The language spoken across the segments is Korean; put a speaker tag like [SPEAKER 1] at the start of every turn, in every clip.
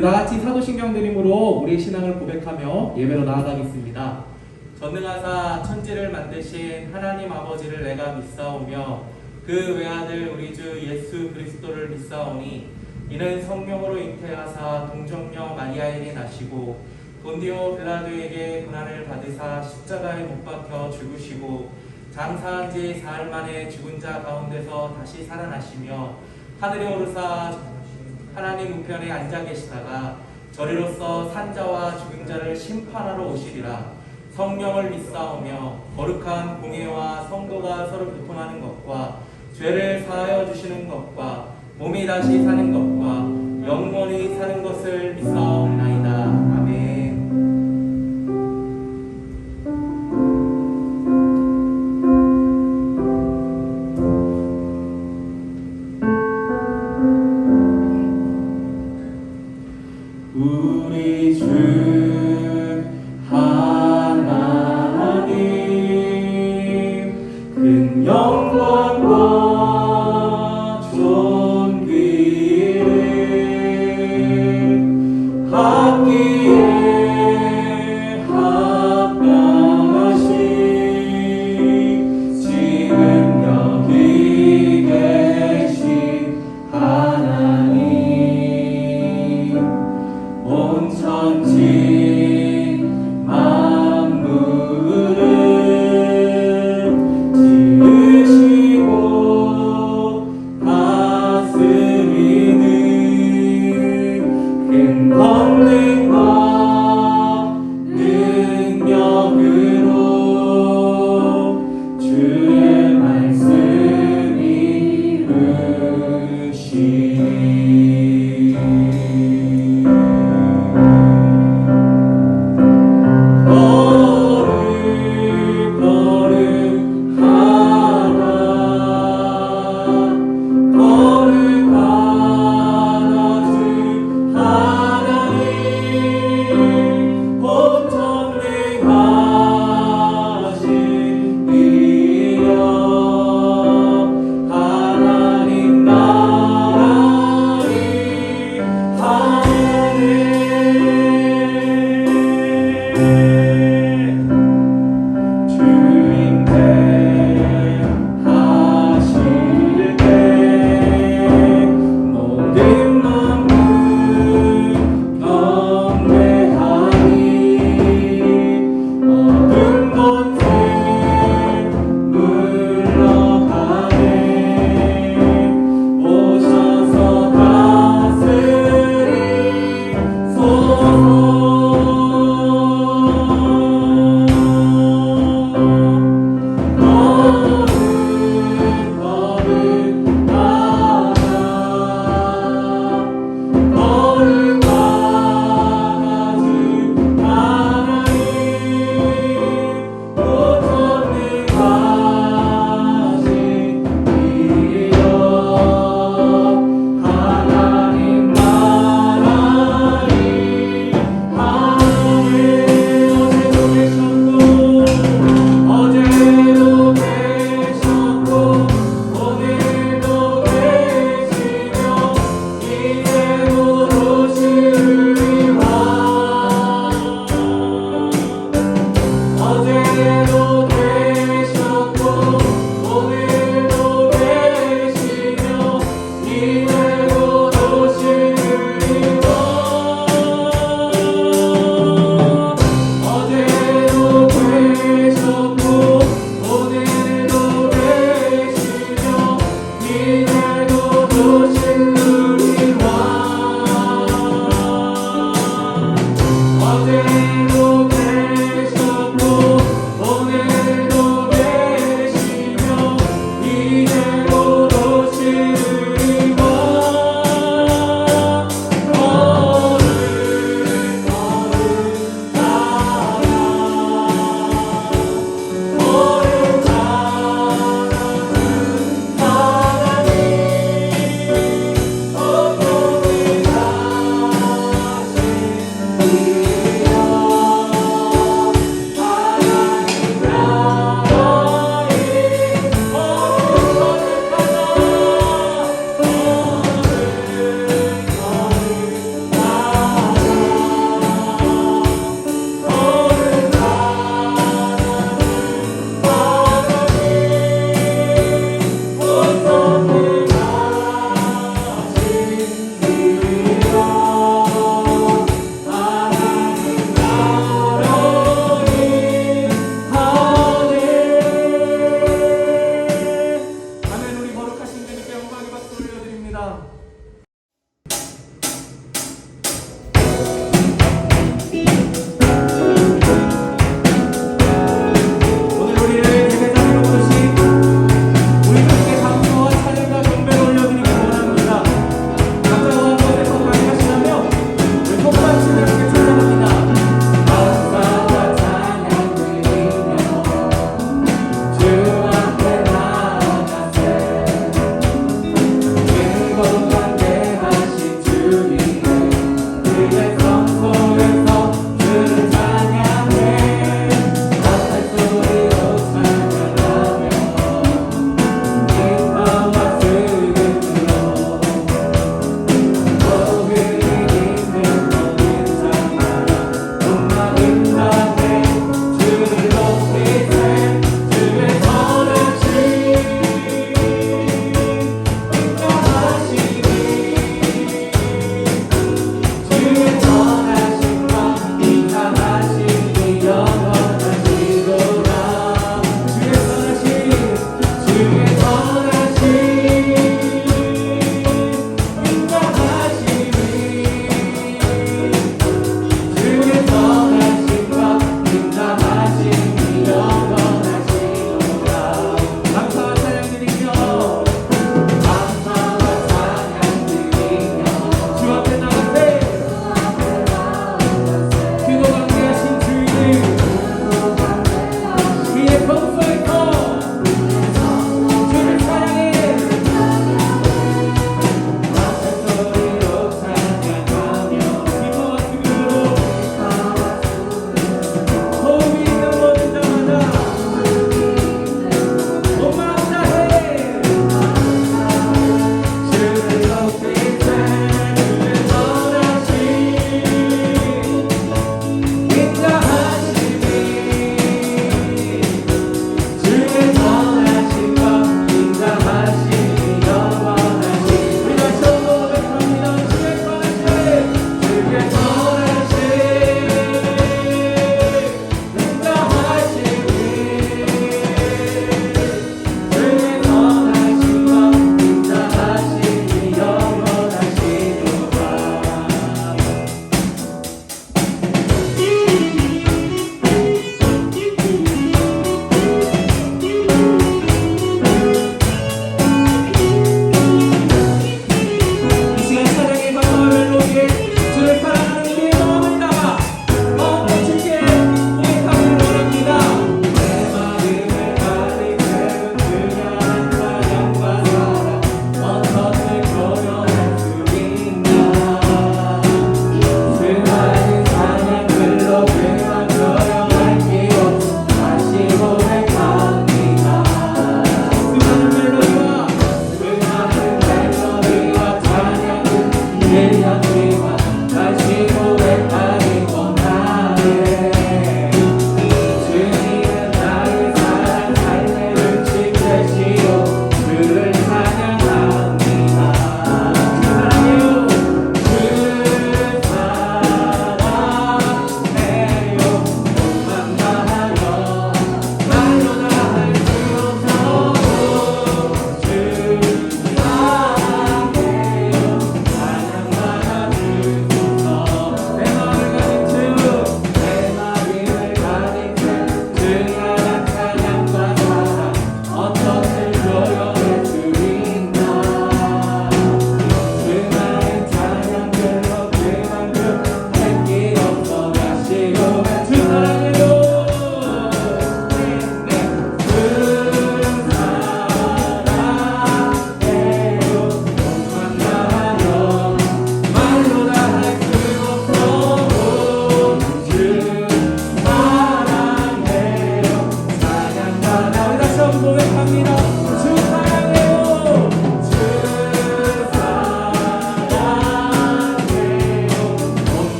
[SPEAKER 1] 우리 다 같이 사도신경 드림으로 우리의 신앙을 고백하며 예배로 나아가겠습니다. 전능하사 천지를 만드신 하나님 아버지를 내가 믿사오며 그 외아들 우리 주 예수 그리스도를 믿사오니 이는 성령으로 잉태하사 동정녀 마리아에게 나시고 본디오 빌라도에게 고난을 받으사 십자가에 못 박혀 죽으시고 장사한 지 사흘 만에 죽은 자 가운데서 다시 살아나시며 하늘에 오르사 하나님 우편에 앉아 계시다가 저리로서 산자와 죽은 자를 심판하러 오시리라. 성령을 믿사오며 거룩한 공예와 성도가 서로 교통하는 것과 죄를 사하여 주시는 것과 몸이 다시 사는 것과 영원히 사는 것을 믿사옵나이다. 아멘.
[SPEAKER 2] 우리 주 하나님 큰 영광과 존귀를 받기에 합당하신 지금 여기 계신 하나님 온 천지 만물을 지으시고 다스리는 큰 권능과 능력으로 주의 말씀 이루시니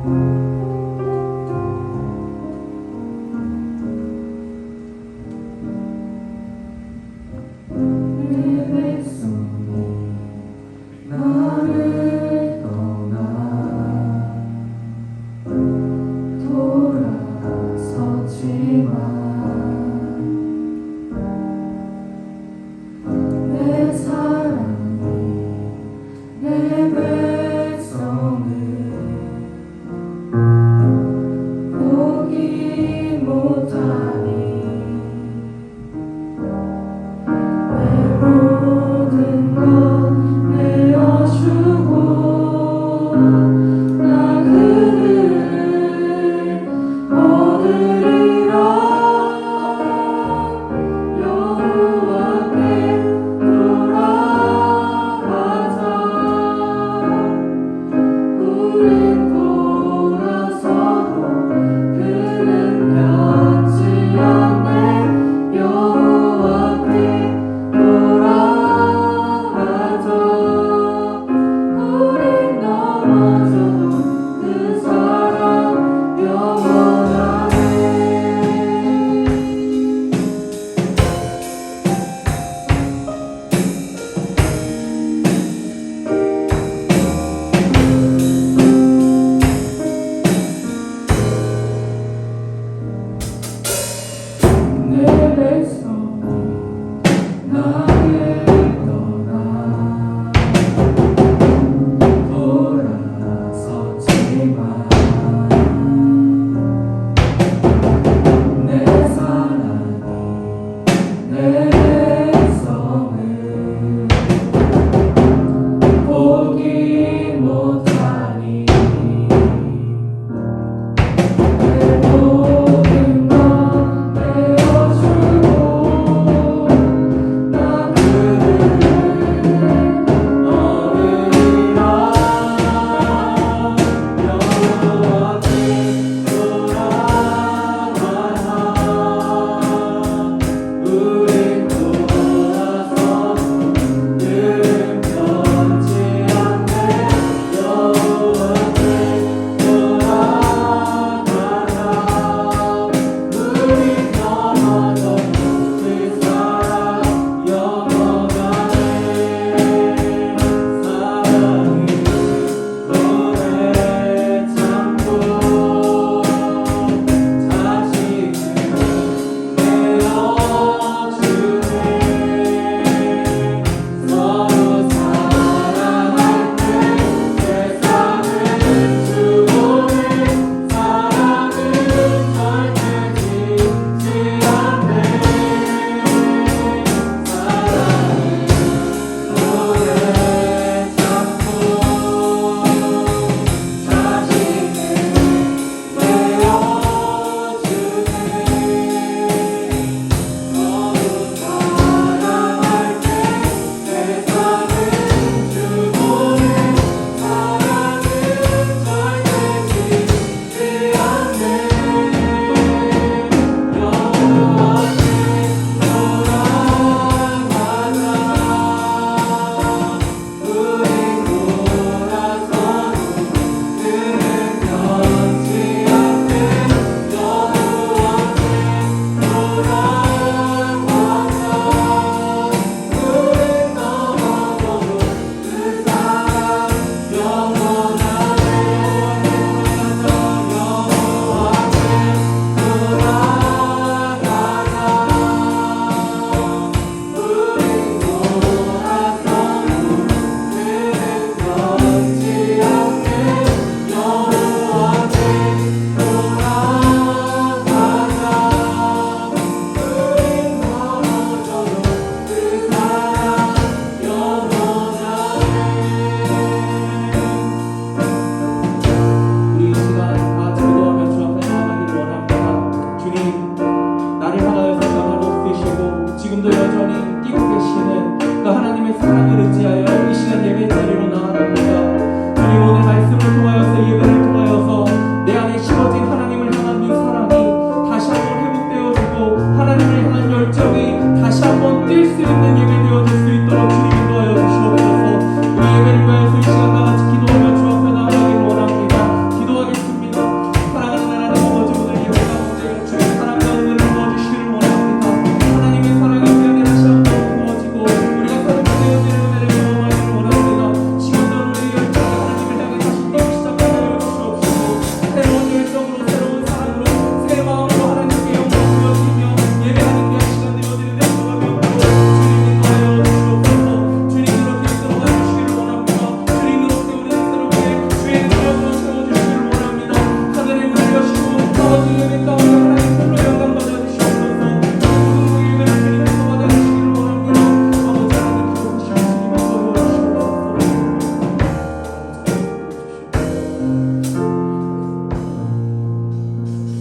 [SPEAKER 2] 내 백성이 나를 떠나 돌아섰지만 내 사랑이 내 백성을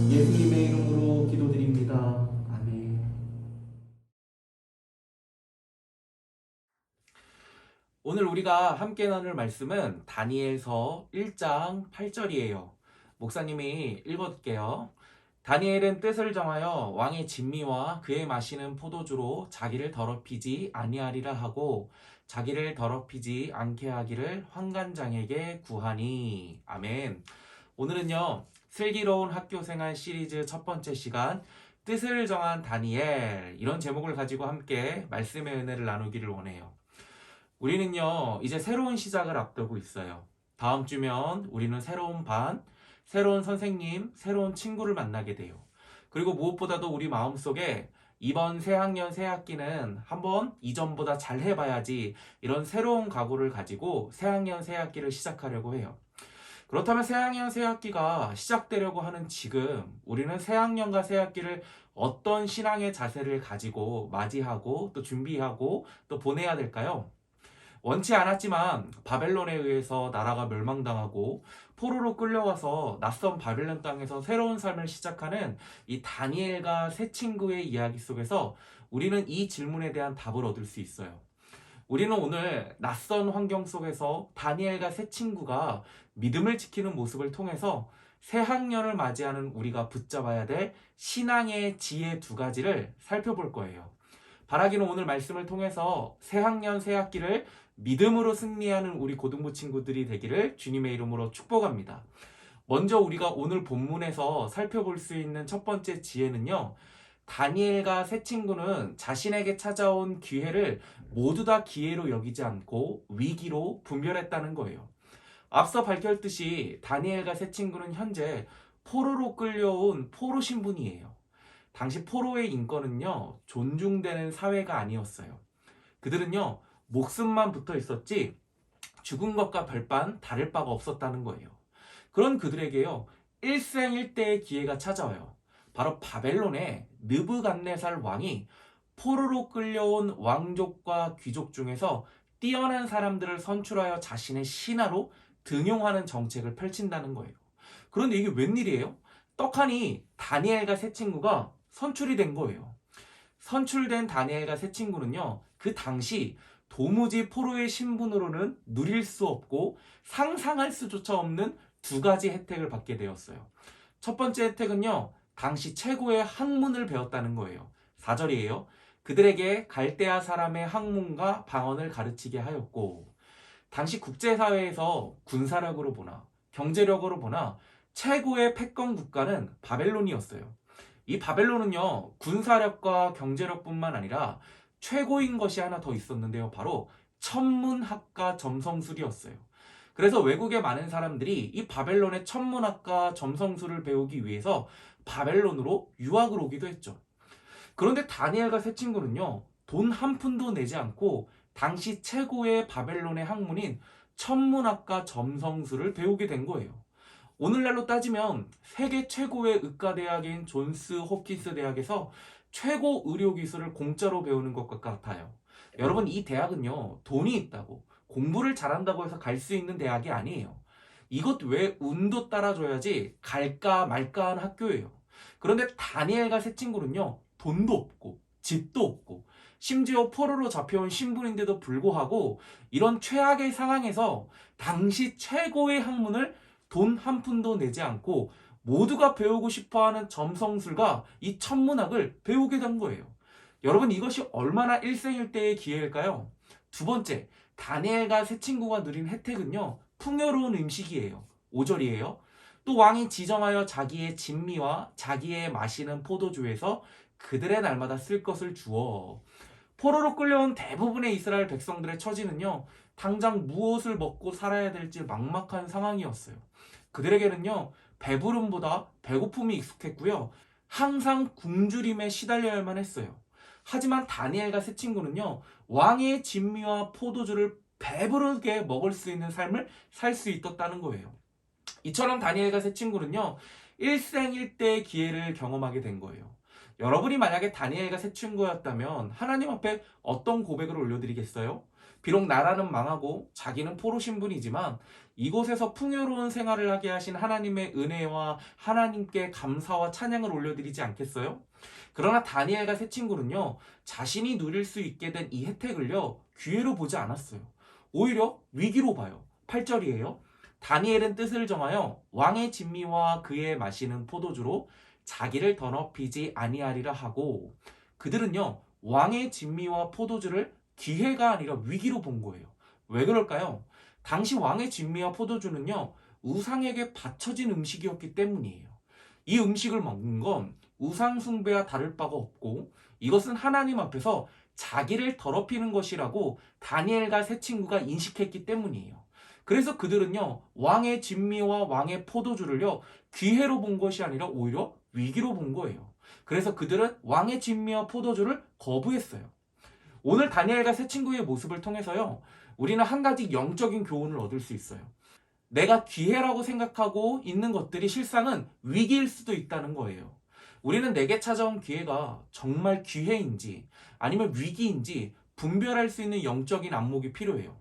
[SPEAKER 1] 예수님의 이름으로 기도드립니다. 아멘. 오늘 우리가 함께 나눌 말씀은 다니엘서 1장 8절이에요. 목사님이 읽어드릴게요. 다니엘은 뜻을 정하여 왕의 진미와 그의 마시는 포도주로 자기를 더럽히지 아니하리라 하고 자기를 더럽히지 않게 하기를 환관장에게 구하니. 아멘. 오늘은요, 슬기로운 학교생활 시리즈 첫 번째 시간 뜻을 정한 다니엘, 이런 제목을 가지고 함께 말씀의 은혜를 나누기를 원해요. 우리는요, 이제 새로운 시작을 앞두고 있어요. 다음 주면 우리는 새로운 반, 새로운 선생님, 새로운 친구를 만나게 돼요. 그리고 무엇보다도 우리 마음속에 이번 새학년 새학기는 한번 이전보다 잘 해봐야지, 이런 새로운 각오를 가지고 새학년 새학기를 시작하려고 해요. 그렇다면 새학년 새학기가 시작되려고 하는 지금, 우리는 새학년과 새학기를 어떤 신앙의 자세를 가지고 맞이하고 또 준비하고 또 보내야 될까요? 원치 않았지만 바벨론에 의해서 나라가 멸망당하고 포로로 끌려와서 낯선 바벨론 땅에서 새로운 삶을 시작하는 이 다니엘과 세 친구의 이야기 속에서 우리는 이 질문에 대한 답을 얻을 수 있어요. 우리는 오늘 낯선 환경 속에서 다니엘과 세 친구가 믿음을 지키는 모습을 통해서 새학년을 맞이하는 우리가 붙잡아야 될 신앙의 지혜 두 가지를 살펴볼 거예요. 바라기는 오늘 말씀을 통해서 새학년 새학기를 믿음으로 승리하는 우리 고등부 친구들이 되기를 주님의 이름으로 축복합니다. 먼저 우리가 오늘 본문에서 살펴볼 수 있는 첫 번째 지혜는요, 다니엘과 세 친구는 자신에게 찾아온 기회를 모두 다 기회로 여기지 않고 위기로 분별했다는 거예요. 앞서 밝혔듯이 다니엘과 세 친구는 현재 포로로 끌려온 포로 신분이에요. 당시 포로의 인권은요, 존중되는 사회가 아니었어요. 그들은요, 목숨만 붙어 있었지 죽은 것과 별반 다를 바가 없었다는 거예요. 그런 그들에게요, 일생일대의 기회가 찾아와요. 바로 바벨론의 느부갓네살 왕이 포로로 끌려온 왕족과 귀족 중에서 뛰어난 사람들을 선출하여 자신의 신하로 등용하는 정책을 펼친다는 거예요. 그런데 이게 웬일이에요? 떡하니 다니엘과 세 친구가 선출이 된 거예요. 선출된 다니엘과 세 친구는요, 그 당시 도무지 포로의 신분으로는 누릴 수 없고 상상할 수조차 없는 두 가지 혜택을 받게 되었어요. 첫 번째 혜택은요, 당시 최고의 학문을 배웠다는 거예요. 4절이에요. 그들에게 갈대아 사람의 학문과 방언을 가르치게 하였고, 당시 국제사회에서 군사력으로 보나 경제력으로 보나 최고의 패권 국가는 바벨론이었어요. 이 바벨론은요, 군사력과 경제력뿐만 아니라 최고인 것이 하나 더 있었는데요. 바로 천문학과 점성술이었어요. 그래서 외국의 많은 사람들이 이 바벨론의 천문학과 점성술을 배우기 위해서 바벨론으로 유학을 오기도 했죠. 그런데 다니엘과 세 친구는요, 돈 한 푼도 내지 않고 당시 최고의 바벨론의 학문인 천문학과 점성술을 배우게 된 거예요. 오늘날로 따지면 세계 최고의 의과대학인 존스 홉킨스 대학에서 최고 의료기술을 공짜로 배우는 것과 같아요. 여러분, 이 대학은요, 돈이 있다고 공부를 잘한다고 해서 갈 수 있는 대학이 아니에요. 이것 왜 운도 따라줘야지 갈까 말까 하는 학교예요. 그런데 다니엘과 세 친구는요, 돈도 없고 집도 없고 심지어 포로로 잡혀온 신분인데도 불구하고 이런 최악의 상황에서 당시 최고의 학문을 돈 한 푼도 내지 않고 모두가 배우고 싶어하는 점성술과 이 천문학을 배우게 된 거예요. 여러분, 이것이 얼마나 일생일대의 기회일까요? 두 번째, 다니엘과 세 친구가 누린 혜택은요, 풍요로운 음식이에요. 5절이에요. 또 왕이 지정하여 자기의 진미와 자기의 마시는 포도주에서 그들의 날마다 쓸 것을 주어. 포로로 끌려온 대부분의 이스라엘 백성들의 처지는요, 당장 무엇을 먹고 살아야 될지 막막한 상황이었어요. 그들에게는요, 배부름보다 배고픔이 익숙했고요, 항상 굶주림에 시달려야만 했어요. 하지만 다니엘과 세 친구는요, 왕의 진미와 포도주를 배부르게 먹을 수 있는 삶을 살 수 있었다는 거예요. 이처럼 다니엘과 세 친구는요, 일생일대의 기회를 경험하게 된 거예요. 여러분이 만약에 다니엘과 세 친구였다면 하나님 앞에 어떤 고백을 올려드리겠어요? 비록 나라는 망하고 자기는 포로 신분이지만 이곳에서 풍요로운 생활을 하게 하신 하나님의 은혜와 하나님께 감사와 찬양을 올려드리지 않겠어요? 그러나 다니엘과 세 친구는요, 자신이 누릴 수 있게 된 이 혜택을요, 기회로 보지 않았어요. 오히려 위기로 봐요. 8절이에요. 다니엘은 뜻을 정하여 왕의 진미와 그의 마시는 포도주로 자기를 더럽히지 아니하리라 하고, 그들은요, 왕의 진미와 포도주를 기회가 아니라 위기로 본 거예요. 왜 그럴까요? 당시 왕의 진미와 포도주는요, 우상에게 바쳐진 음식이었기 때문이에요. 이 음식을 먹는 건 우상 숭배와 다를 바가 없고, 이것은 하나님 앞에서 자기를 더럽히는 것이라고 다니엘과 세 친구가 인식했기 때문이에요. 그래서 그들은요, 왕의 진미와 왕의 포도주를요, 기회로 본 것이 아니라 오히려 위기로 본 거예요. 그래서 그들은 왕의 진미와 포도주를 거부했어요. 오늘 다니엘과 세 친구의 모습을 통해서요, 우리는 한 가지 영적인 교훈을 얻을 수 있어요. 내가 기회라고 생각하고 있는 것들이 실상은 위기일 수도 있다는 거예요. 우리는 내게 찾아온 기회가 정말 기회인지 아니면 위기인지 분별할 수 있는 영적인 안목이 필요해요.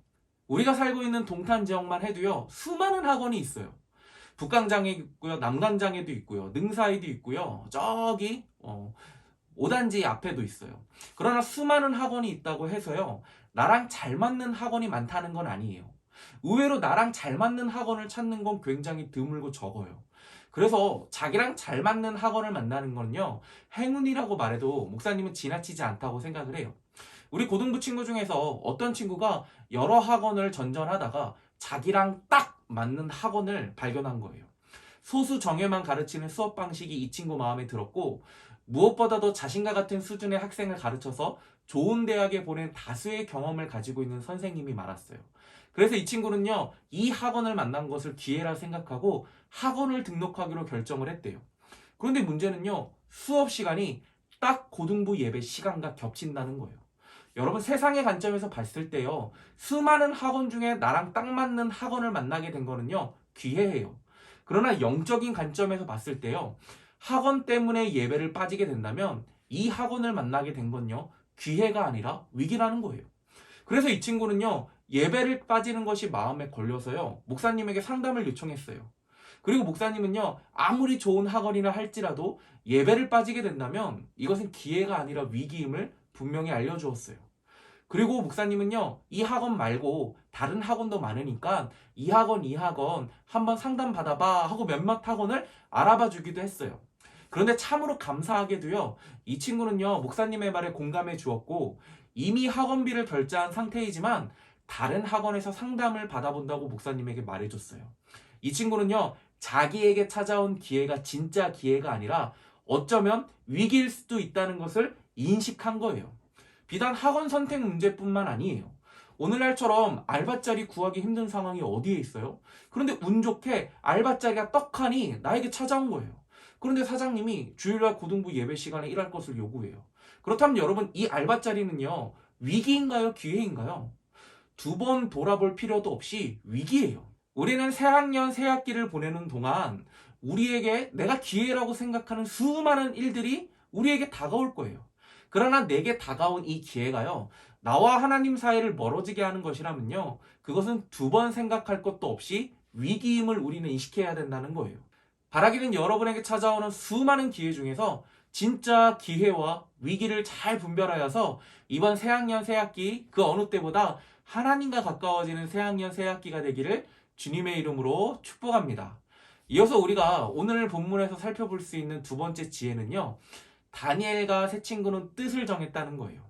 [SPEAKER 1] 우리가 살고 있는 동탄 지역만 해도요, 수많은 학원이 있어요. 북광장에 있고요, 남광장에도 있고요, 능사에도 있고요, 저기 5단지 앞에도 있어요. 그러나 수많은 학원이 있다고 해서요, 나랑 잘 맞는 학원이 많다는 건 아니에요. 의외로 나랑 잘 맞는 학원을 찾는 건 굉장히 드물고 적어요. 그래서 자기랑 잘 맞는 학원을 만나는 건요, 행운이라고 말해도 목사님은 지나치지 않다고 생각을 해요. 우리 고등부 친구 중에서 어떤 친구가 여러 학원을 전전하다가 자기랑 딱 맞는 학원을 발견한 거예요. 소수 정예만 가르치는 수업 방식이 이 친구 마음에 들었고, 무엇보다도 자신과 같은 수준의 학생을 가르쳐서 좋은 대학에 보낸 다수의 경험을 가지고 있는 선생님이 많았어요. 그래서 이 친구는요, 이 학원을 만난 것을 기회라 생각하고 학원을 등록하기로 결정을 했대요. 그런데 문제는요, 수업 시간이 딱 고등부 예배 시간과 겹친다는 거예요. 여러분, 세상의 관점에서 봤을 때요, 수많은 학원 중에 나랑 딱 맞는 학원을 만나게 된 거는요, 기회예요. 그러나 영적인 관점에서 봤을 때요, 학원 때문에 예배를 빠지게 된다면 이 학원을 만나게 된 건요, 기회가 아니라 위기라는 거예요. 그래서 이 친구는요, 예배를 빠지는 것이 마음에 걸려서요, 목사님에게 상담을 요청했어요. 그리고 목사님은요, 아무리 좋은 학원이라 할지라도 예배를 빠지게 된다면 이것은 기회가 아니라 위기임을 분명히 알려주었어요. 그리고 목사님은요, 이 학원 말고 다른 학원도 많으니까 이 학원 한번 상담 받아봐 하고 몇몇 학원을 알아봐 주기도 했어요. 그런데 참으로 감사하게도요, 이 친구는요, 목사님의 말에 공감해 주었고 이미 학원비를 결제한 상태이지만 다른 학원에서 상담을 받아본다고 목사님에게 말해줬어요. 이 친구는요, 자기에게 찾아온 기회가 진짜 기회가 아니라 어쩌면 위기일 수도 있다는 것을 인식한 거예요. 비단 학원 선택 문제뿐만 아니에요. 오늘날처럼 알바자리 구하기 힘든 상황이 어디에 있어요? 그런데 운 좋게 알바자리가 떡하니 나에게 찾아온 거예요. 그런데 사장님이 주일날 고등부 예배 시간에 일할 것을 요구해요. 그렇다면 여러분, 이 알바자리는요, 위기인가요? 기회인가요? 두 번 돌아볼 필요도 없이 위기예요. 우리는 새학년 새학기를 보내는 동안 우리에게 내가 기회라고 생각하는 수많은 일들이 우리에게 다가올 거예요. 그러나 내게 다가온 이 기회가요, 나와 하나님 사이를 멀어지게 하는 것이라면요, 그것은 두 번 생각할 것도 없이 위기임을 우리는 인식해야 된다는 거예요. 바라기는 여러분에게 찾아오는 수많은 기회 중에서 진짜 기회와 위기를 잘 분별하여서 이번 새학년 새학기 그 어느 때보다 하나님과 가까워지는 새학년 새학기가 되기를 주님의 이름으로 축복합니다. 이어서 우리가 오늘 본문에서 살펴볼 수 있는 두 번째 지혜는요, 다니엘과 세 친구는 뜻을 정했다는 거예요.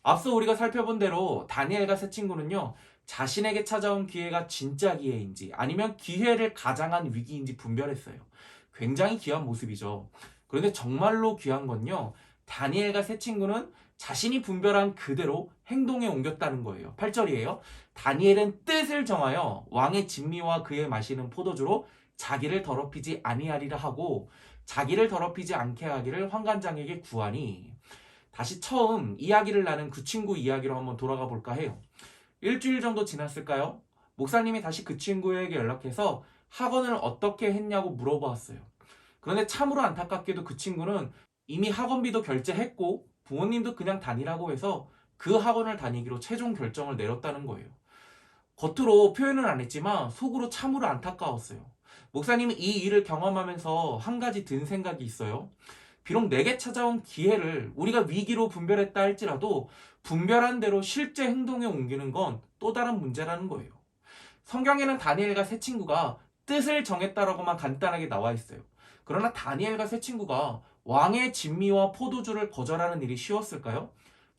[SPEAKER 1] 앞서 우리가 살펴본 대로 다니엘과 세 친구는요, 자신에게 찾아온 기회가 진짜 기회인지 아니면 기회를 가장한 위기인지 분별했어요. 굉장히 귀한 모습이죠. 그런데 정말로 귀한 건요, 다니엘과 세 친구는 자신이 분별한 그대로 행동에 옮겼다는 거예요. 8절이에요. 다니엘은 뜻을 정하여 왕의 진미와 그의 마시는 포도주로 자기를 더럽히지 아니하리라 하고 자기를 더럽히지 않게 하기를 환관장에게 구하니, 다시 처음 이야기를 나눈 그 친구 이야기로 한번 돌아가 볼까 해요. 일주일 정도 지났을까요? 목사님이 다시 그 친구에게 연락해서 학원을 어떻게 했냐고 물어보았어요. 그런데 참으로 안타깝게도 그 친구는 이미 학원비도 결제했고 부모님도 그냥 다니라고 해서 그 학원을 다니기로 최종 결정을 내렸다는 거예요. 겉으로 표현은 안 했지만 속으로 참으로 안타까웠어요. 목사님은 이 일을 경험하면서 한 가지 든 생각이 있어요. 비록 내게 찾아온 기회를 우리가 위기로 분별했다 할지라도 분별한 대로 실제 행동에 옮기는 건 또 다른 문제라는 거예요. 성경에는 다니엘과 세 친구가 뜻을 정했다라고만 간단하게 나와 있어요. 그러나 다니엘과 세 친구가 왕의 진미와 포도주를 거절하는 일이 쉬웠을까요?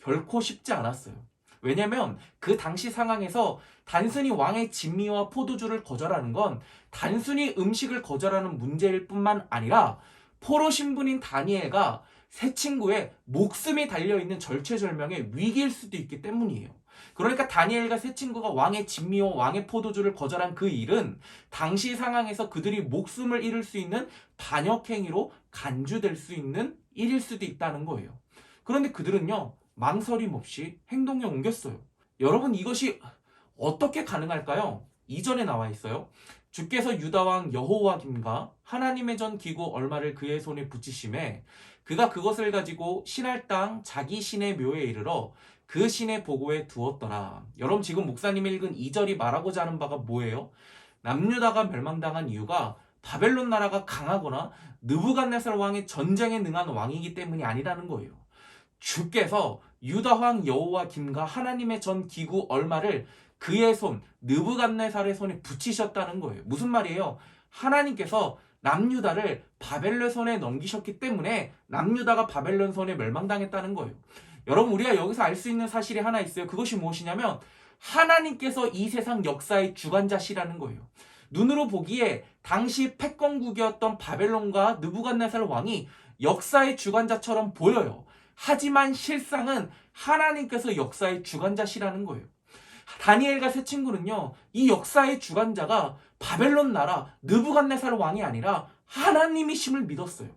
[SPEAKER 1] 결코 쉽지 않았어요. 왜냐하면 그 당시 상황에서 단순히 왕의 진미와 포도주를 거절하는 건 단순히 음식을 거절하는 문제일 뿐만 아니라 포로 신분인 다니엘과 세 친구의 목숨이 달려있는 절체절명의 위기일 수도 있기 때문이에요. 그러니까 다니엘과 세 친구가 왕의 진미와 왕의 포도주를 거절한 그 일은 당시 상황에서 그들이 목숨을 잃을 수 있는 반역행위로 간주될 수 있는 일일 수도 있다는 거예요. 그런데 그들은요, 망설임 없이 행동에 옮겼어요. 여러분, 이것이 어떻게 가능할까요? 이전에 나와 있어요. 주께서 유다왕 여호와김과 하나님의 전 기구 얼마를 그의 손에 붙이심에 그가 그것을 가지고 신할 땅 자기 신의 묘에 이르러 그 신의 보고에 두었더라. 여러분, 지금 목사님이 읽은 2절이 말하고자 하는 바가 뭐예요? 남유다가 멸망당한 이유가 바벨론 나라가 강하거나 느부갓네살 왕의 전쟁에 능한 왕이기 때문이 아니라는 거예요. 주께서 유다 왕 여호와김과 하나님의 전 기구 얼마를 그의 손 느부갓네살의 손에 붙이셨다는 거예요. 무슨 말이에요? 하나님께서 남유다를 바벨론 손에 넘기셨기 때문에 남유다가 바벨론 손에 멸망당했다는 거예요. 여러분, 우리가 여기서 알 수 있는 사실이 하나 있어요. 그것이 무엇이냐면 하나님께서 이 세상 역사의 주관자시라는 거예요. 눈으로 보기에 당시 패권국이었던 바벨론과 느부갓네살 왕이 역사의 주관자처럼 보여요. 하지만 실상은 하나님께서 역사의 주관자시라는 거예요. 다니엘과 세 친구는요, 이 역사의 주관자가 바벨론 나라 느부갓네살 왕이 아니라 하나님이심을 믿었어요.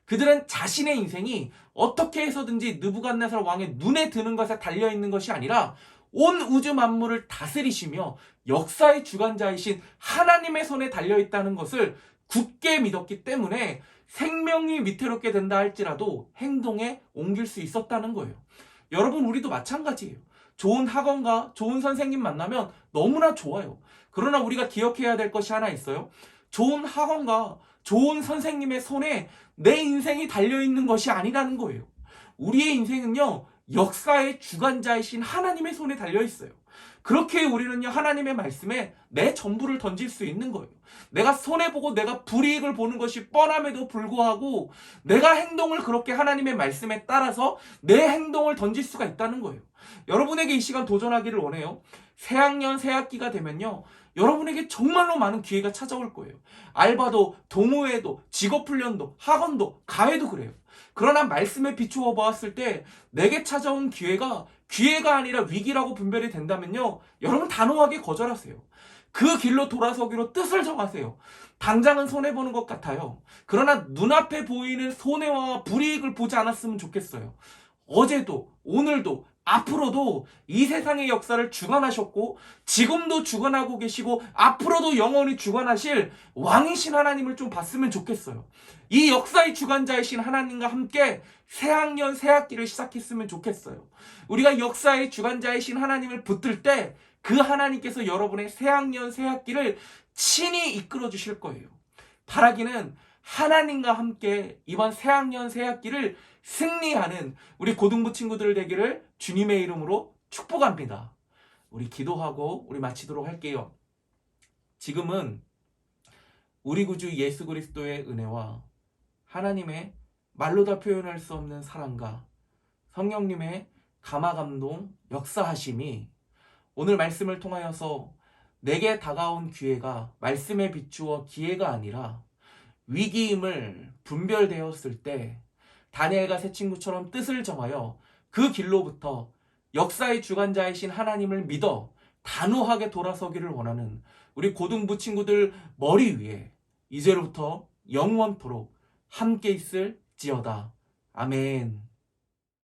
[SPEAKER 1] 그들은 자신의 인생이 어떻게 해서든지 느부갓네살 왕의 눈에 드는 것에 달려있는 것이 아니라 온 우주 만물을 다스리시며 역사의 주관자이신 하나님의 손에 달려있다는 것을 굳게 믿었기 때문에 생명이 위태롭게 된다 할지라도 행동에 옮길 수 있었다는 거예요. 여러분, 우리도 마찬가지예요. 좋은 학원과 좋은 선생님 만나면 너무나 좋아요. 그러나 우리가 기억해야 될 것이 하나 있어요. 좋은 학원과 좋은 선생님의 손에 내 인생이 달려있는 것이 아니라는 거예요. 우리의 인생은요, 역사의 주관자이신 하나님의 손에 달려있어요. 그렇게 우리는요, 하나님의 말씀에 내 전부를 던질 수 있는 거예요. 내가 손해보고 내가 불이익을 보는 것이 뻔함에도 불구하고 내가 행동을 그렇게 하나님의 말씀에 따라서 내 행동을 던질 수가 있다는 거예요. 여러분에게 이 시간 도전하기를 원해요. 새학년 새학기가 되면요, 여러분에게 정말로 많은 기회가 찾아올 거예요. 알바도, 동호회도, 직업훈련도, 학원도, 가회도 그래요. 그러나 말씀에 비추어 보았을 때 내게 찾아온 기회가 아니라 위기라고 분별이 된다면요, 여러분 단호하게 거절하세요. 그 길로 돌아서기로 뜻을 정하세요. 당장은 손해보는 것 같아요. 그러나 눈앞에 보이는 손해와 불이익을 보지 않았으면 좋겠어요. 어제도, 오늘도, 앞으로도 이 세상의 역사를 주관하셨고 지금도 주관하고 계시고 앞으로도 영원히 주관하실 왕이신 하나님을 좀 봤으면 좋겠어요. 이 역사의 주관자이신 하나님과 함께 새학년 새학기를 시작했으면 좋겠어요. 우리가 역사의 주관자이신 하나님을 붙들 때 그 하나님께서 여러분의 새학년 새학기를 친히 이끌어 주실 거예요. 바라기는 하나님과 함께 이번 새학년 새학기를 승리하는 우리 고등부 친구들 되기를 주님의 이름으로 축복합니다. 우리 기도하고 우리 마치도록 할게요. 지금은 우리 구주 예수 그리스도의 은혜와 하나님의 말로 다 표현할 수 없는 사랑과 성령님의 감화감동 역사하심이 오늘 말씀을 통하여서 내게 다가온 기회가 말씀에 비추어 기회가 아니라 위기임을 분별되었을 때 다니엘과 세 친구처럼 뜻을 정하여 그 길로부터 역사의 주관자이신 하나님을 믿어 단호하게 돌아서기를 원하는 우리 고등부 친구들 머리 위에 이제로부터 영원토록 함께 있을지어다. 아멘.